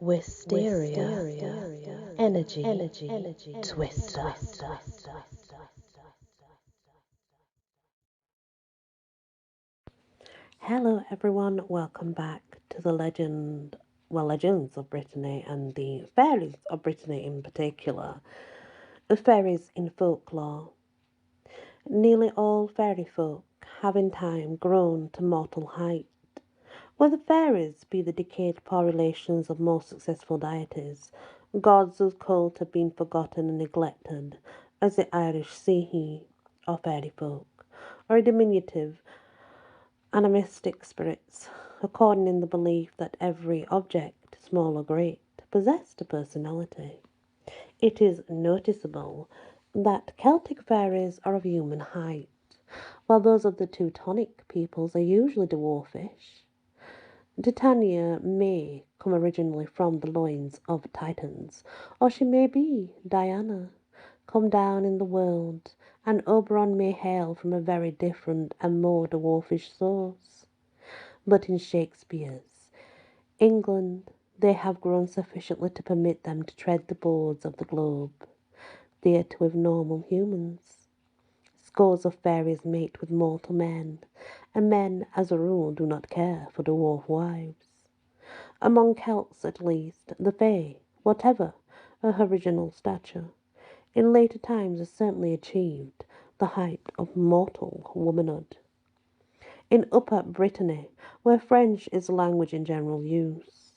Wysteria, energy, twister. Hello everyone, welcome back to the Legends of Britany and the fairies of Britany in particular. The fairies in folklore. Nearly all fairy folk have in time grown to mortal height. Whether fairies be the decayed poor relations of more successful deities, gods whose cult have been forgotten and neglected, as the Irish Seehi or fairy folk, or diminutive animistic spirits, according in the belief that every object, small or great, possessed a personality. It is noticeable that Celtic fairies are of human height, while those of the Teutonic peoples are usually dwarfish. Britannia may come originally from the loins of Titans, or she may be Diana, come down in the world, and Oberon may hail from a very different and more dwarfish source. But in Shakespeare's England, they have grown sufficiently to permit them to tread the boards of the globe, theatre with normal humans. Scores of fairies mate with mortal men, and men, as a rule, do not care for dwarf wives. Among Celts, at least, the Fae, whatever her original stature, in later times has certainly achieved the height of mortal womanhood. In Upper Britanny, where French is the language in general use,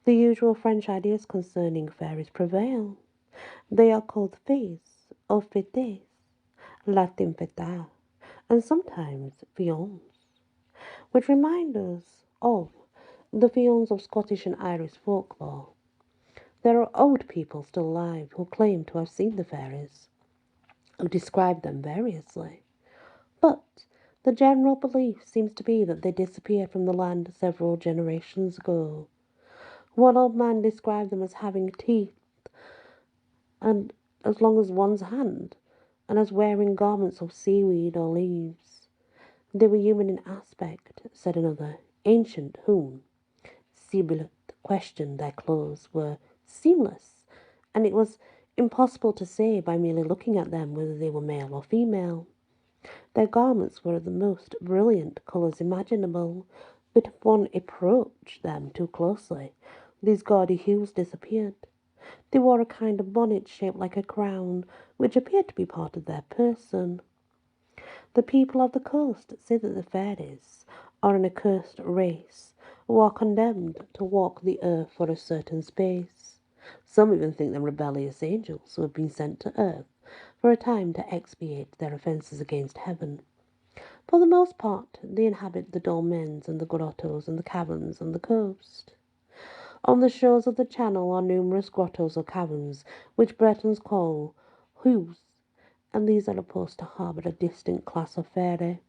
the usual French ideas concerning fairies prevail. They are called fées or fêtes, Latin feta, and sometimes fions, which remind us of the fions of Scottish and Irish folklore. There are old people still alive who claim to have seen the fairies, who describe them variously. But the general belief seems to be that they disappeared from the land several generations ago. One old man described them as having teeth and as long as one's hand, and as wearing garments of seaweed or leaves. They were human in aspect, said another, ancient whom Sibyl questioned their clothes were seamless, and it was impossible to say by merely looking at them whether they were male or female. Their garments were of the most brilliant colours imaginable, but if one approached them too closely, these gaudy hues disappeared. They wore a kind of bonnet shaped like a crown, which appeared to be part of their person. The people of the coast say that the fairies are an accursed race who are condemned to walk the earth for a certain space. Some even think them rebellious angels who have been sent to earth for a time to expiate their offences against heaven. For the most part, they inhabit the dolmens and the grottos and the caverns on the coast. On the shores of the channel are numerous grottos or caverns, which Bretons call hues, and these are supposed to harbour a distinct class of fairy.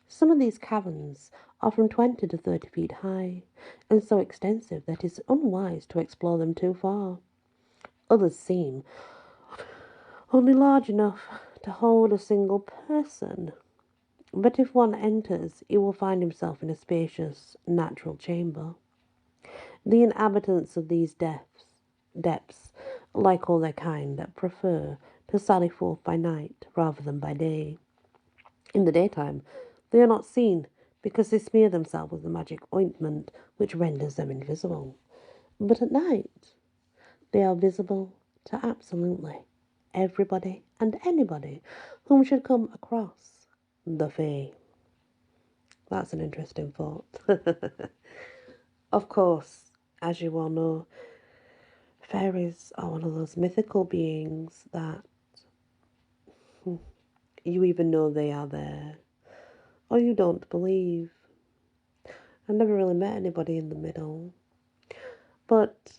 Some of these caverns are from 20 to 30 feet high, and so extensive that it is unwise to explore them too far. Others seem only large enough to hold a single person, but if one enters, he will find himself in a spacious, natural chamber. The inhabitants of these depths, like all their kind, prefer to sally forth by night rather than by day. In the daytime, they are not seen because they smear themselves with the magic ointment which renders them invisible. But at night, they are visible to absolutely everybody and anybody whom should come across the Fae. That's an interesting thought. Of course, as you all know, fairies are one of those mythical beings that you either know they are there or you don't believe. I never really met anybody in the middle, but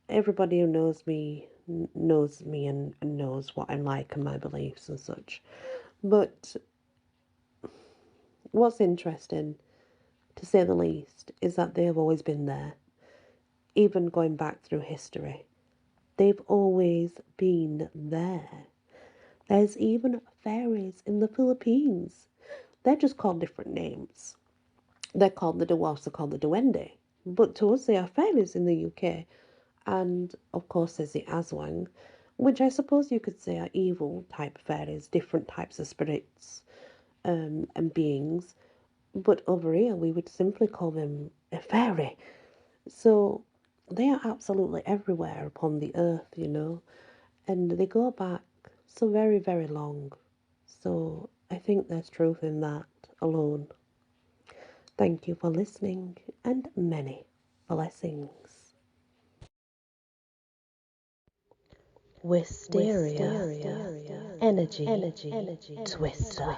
everybody who knows me and knows what I'm like and my beliefs and such. But what's interesting, to say the least, is that they have always been there, even going back through history. They've always been there. There's even fairies in the Philippines. They're just called different names. They're called the dwarfs are called the duende, But to us, they are fairies in the UK. And of course, there's the Aswang, which I suppose you could say are evil type fairies, different types of spirits and beings. But over here, we would simply call them a fairy. So they are absolutely everywhere upon the earth, and they go back so very, very long. So I think there's truth in that alone. Thank you for listening and many blessings. Wysteria, energy, twister.